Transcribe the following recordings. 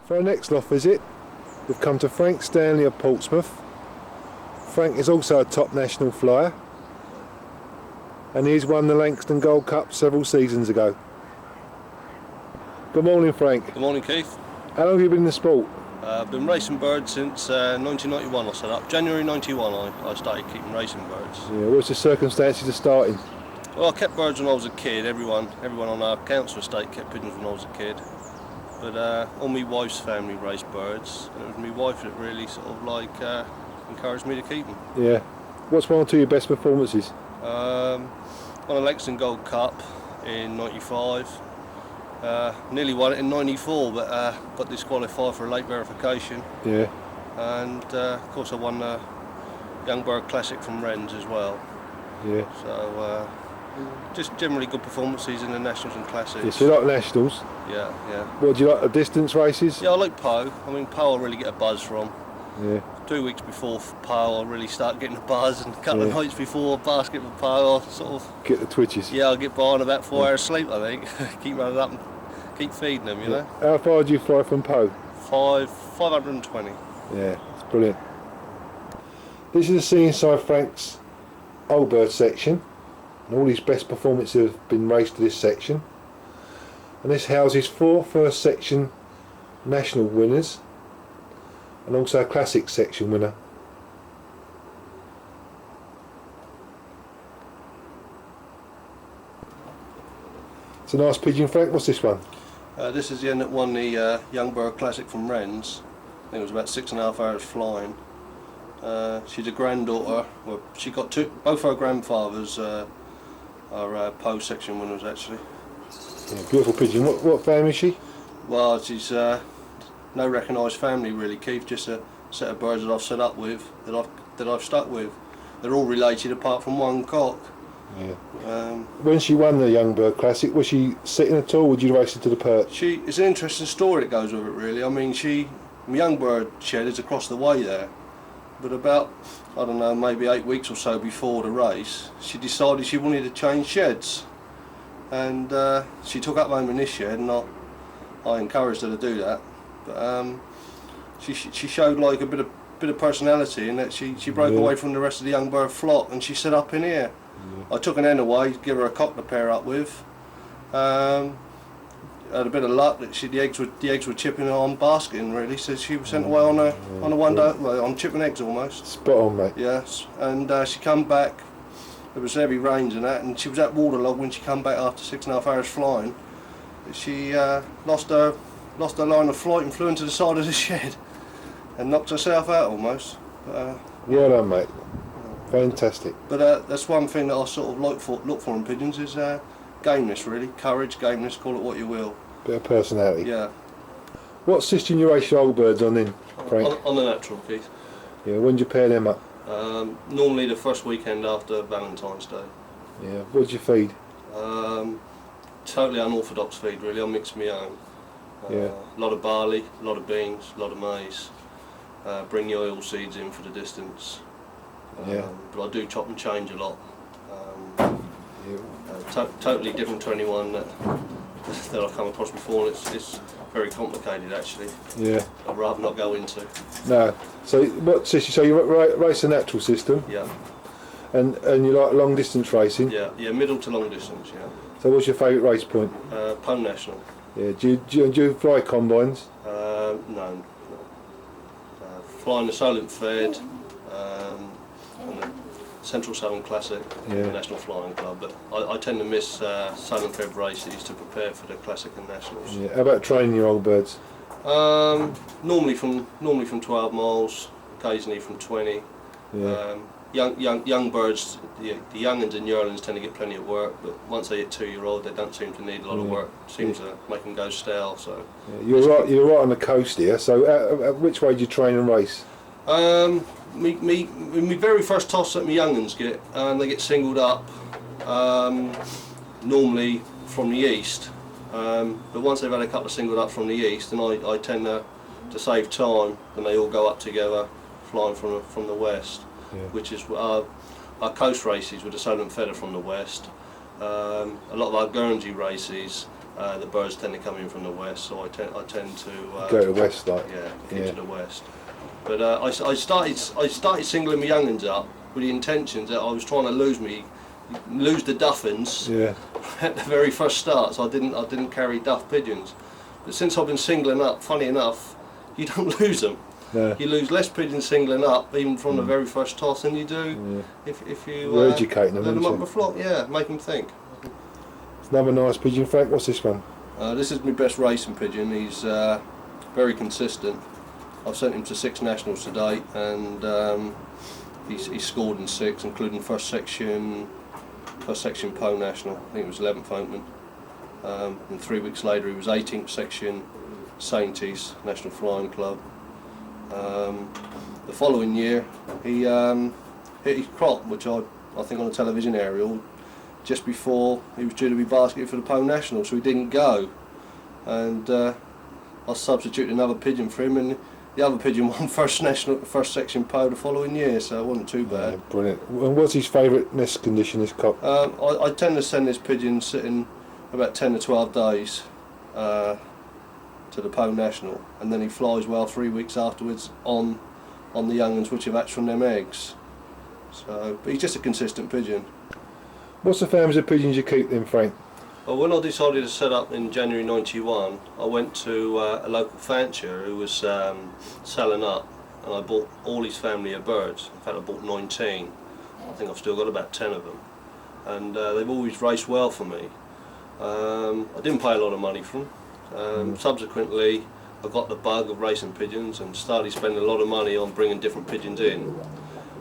For our next loft visit, we've come to Frank Stanley of Portsmouth. Frank is also a top national flyer, and he's won the Langston Gold Cup several seasons ago. Good morning, Frank. Good morning, Keith. How long have you been in the sport? I've been racing birds since 1991 I set up. January 91 I started keeping racing birds. Yeah, what's the circumstances of starting? Well, I kept birds when I was a kid. Everyone on our council estate kept pigeons when I was a kid. But all my wife's family raced birds, and it was my wife that really sort of like encouraged me to keep them. Yeah. What's one or two of your best performances? Won a Langston Gold Cup in 95. Nearly won it in 94, but got disqualified for a late verification. Yeah. And of course I won the Young Bird Classic from Wren's as well. Yeah. So just generally good performances in the Nationals and Classics. Yeah, so you like nationals? Yeah, yeah. What do you like, the distance races? Yeah, I like Poe. I mean, Poe I really get a buzz from. Yeah. 2 weeks before Poe I really start getting a buzz, and a couple of nights before basket with Poe I sort of... Get the twitches? Yeah, I'll get by on about 4 hours sleep, I think. Keep running up and keep feeding them, you know. How far do you fly from Poe? 520. Yeah, it's brilliant. This is the scene inside Frank's old bird section, and all his best performances have been raced to this section. And this houses 4 first section national winners, and also a classic section winner. It's a nice pigeon, Frank. What's this one? This is the end that won the Young Bird Classic from Wren's. I think it was about 6.5 hours flying. She's a granddaughter. Well, she got both her grandfathers are Poe section winners actually. Yeah, beautiful pigeon. What family is she? Well, she's no recognised family really, Keith. Just a set of birds that I've set up with, that I've stuck with. They're all related apart from one cock. Yeah. When she won the Young Bird Classic, was she sitting at all? Would you race her to the perch? It's an interesting story that goes with it really. I mean, my Young Bird shed is across the way there, but about, I don't know, maybe 8 weeks or so before the race, she decided she wanted to change sheds, and she took up home in this shed, and I encouraged her to do that. But she showed like a bit of personality in that she broke away from the rest of the Young Bird flock, and she set up in here. I took an hen away, give her a cock to pair up with. Had a bit of luck that the eggs were chipping on basketing really, so she was sent away on a one day, well, on chipping eggs almost. Spot on, mate. Yes, and she come back. There was heavy rains and that, and she was at waterlogged when she come back after 6.5 hours flying. She lost her line of flight and flew into the side of the shed and knocked herself out almost. Well done, mate. Fantastic. But that's one thing that I sort of look for in pigeons is gameness really, courage, gameness, call it what you will. Bit of personality. Yeah. What system you race your old birds on then, Frank? On the natural, Keith. Yeah, when do you pair them up? Normally the first weekend after Valentine's Day. Yeah, what do you feed? Totally unorthodox feed really, I mix my own. A lot of barley, a lot of beans, a lot of maize. Bring the oil seeds in for the distance. But I do chop and change a lot. Totally different to anyone that I've come across before. It's very complicated actually. Yeah. I'd rather not go into. No. So what system? So you race a natural system? Yeah. And you like long distance racing? Yeah. Yeah. Middle to long distance. Yeah. So what's your favourite race point? Poe National. Yeah. Do you fly combines? No. Flying the Solent Fed. And the Central Southern Classic, the National Flying Club, but I tend to miss Southern Fed races to prepare for the Classic and Nationals. Yeah. How about training your old birds? Normally from 12 miles, occasionally from 20. Yeah. Young birds, the young'uns and yearlings tend to get plenty of work, but once they hit 2-year-old, they don't seem to need a lot of work. Seems to make them go stale. So you're right on the coast here. So which way do you train and race? Me very first toss that my young'uns get, and they get singled up normally from the east. But once they've had a couple of singled up from the east, then I tend to save time, and they all go up together, flying from the west, which is our coast races with the Solent Feather from the west. A lot of our Guernsey races The birds tend to come in from the west, so I tend to go to the west, like. into the west. But I started singling my young'uns up with the intentions that I was trying to lose the duffins at the very first start, so I didn't carry duff pigeons. But since I've been singling up, funny enough, you don't lose them. No. You lose less pigeons singling up, even from the very first toss, than you do if you educating them, let them up the flock. Yeah, make them think. It's another nice pigeon, Frank. What's this one? This is my best racing pigeon. He's very consistent. I've sent him to 6 nationals to date, and he's scored in 6, including first section Poe National. I think it was 11th opening. And 3 weeks later, he was 18th section Sainties National Flying Club. The following year, he hit his crop, which I think on a television aerial, just before he was due to be basketed for the Poe National, so he didn't go. And I substituted another pigeon for him, and the other pigeon won first section Poe the following year, so it wasn't too bad. Brilliant. And what's his favourite nest condition, this cock? I tend to send this pigeon sitting about 10 to 12 days to the Poe National, and then he flies well 3 weeks afterwards on the young'uns which have hatched from them eggs. So, but he's just a consistent pigeon. What's the families of pigeons you keep then, Frank? Well, when I decided to set up in January '91, I went to a local fancier who was selling up, and I bought all his family of birds. In fact, I bought 19. I think I've still got about 10 of them, and they've always raced well for me. I didn't pay a lot of money for them. Subsequently, I got the bug of racing pigeons and started spending a lot of money on bringing different pigeons in.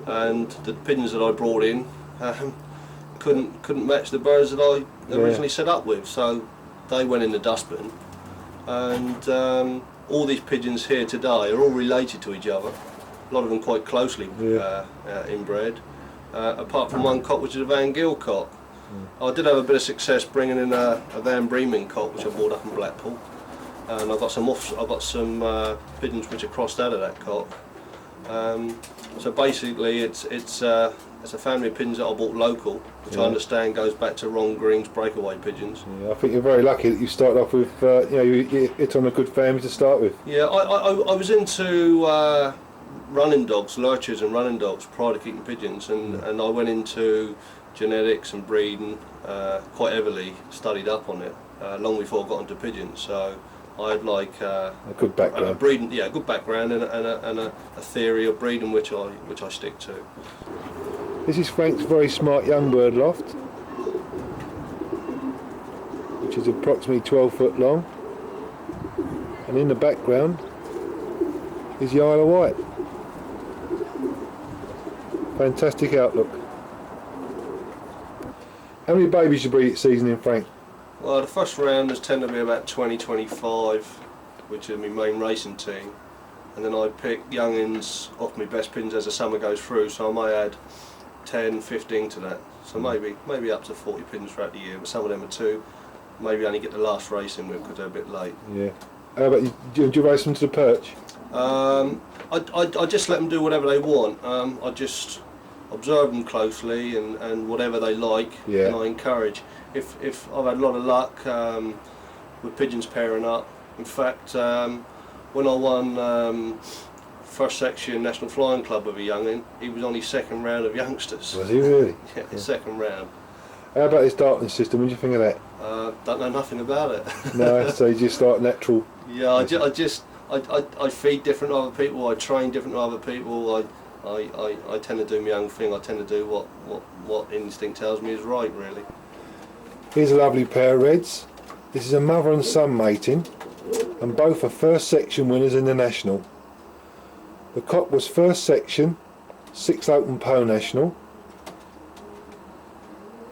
And the pigeons that I brought in couldn't match the birds that I originally set up with, so they went in the dustbin. And all these pigeons here today are all related to each other. A lot of them quite closely inbred, apart from one cock, which is a Van Giel cock. I did have a bit of success bringing in a Van Bremen cock, which I bought up in Blackpool, and I've got some pigeons which are crossed out of that cock. So basically, it's a family of pigeons that I bought local, which I understand goes back to Ron Green's breakaway pigeons. Yeah, I think you're very lucky that you started off with, you hit on a good family to start with. Yeah, I was into running dogs, lurchers and running dogs prior to keeping pigeons, and I went into genetics and breeding quite heavily, studied up on it long before I got into pigeons. So I had like a good background, a good background, and a theory of breeding which I stick to. This is Frank's very smart young bird loft, which is approximately 12 foot long, and in the background is the Isle of Wight. Fantastic outlook. How many babies you breed each season in, Frank? Well, the first rounders tend to be about 20-25, which is my main racing team, and then I pick young'uns off my best pigeons as the summer goes through, so I may add 10, 15 to that, so maybe up to 40 pigeons throughout the year, but some of them are 2, maybe only get the last racing with because they're a bit late. Yeah. How about you, do you race them to the perch? I just let them do whatever they want. I just observe them closely, and whatever they like, and I encourage. If I've had a lot of luck with pigeons pairing up. In fact, when I won first section National Flying Club with a young'un, he was on his second round of youngsters. Was he really? Yeah, his second round. How about this darkness system? What do you think of that? Don't know nothing about it. No, so you just start natural. Yeah, I feed different to other people. I train different to other people. I tend to do my own thing. I tend to do what instinct tells me is right, really. Here's a lovely pair of reds. This is a mother and son mating, and both are first section winners in the national. The cock was first section 6th Open Poe National,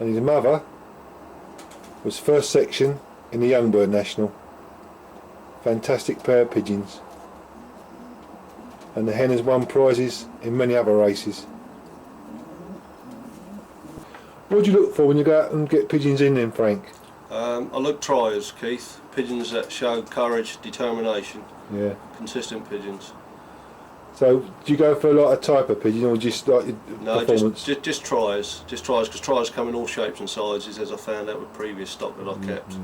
and his mother was first section in the Young Bird National. Fantastic pair of pigeons, and the hen has won prizes in many other races. What do you look for when you go out and get pigeons in then, Frank? I look triers, Keith. Pigeons that show courage, determination. Yeah. Consistent pigeons. So, do you go for a lot of type of pigeon, or just like your performance? Just triers. Just triers, because triers come in all shapes and sizes, as I found out with previous stock that I've kept.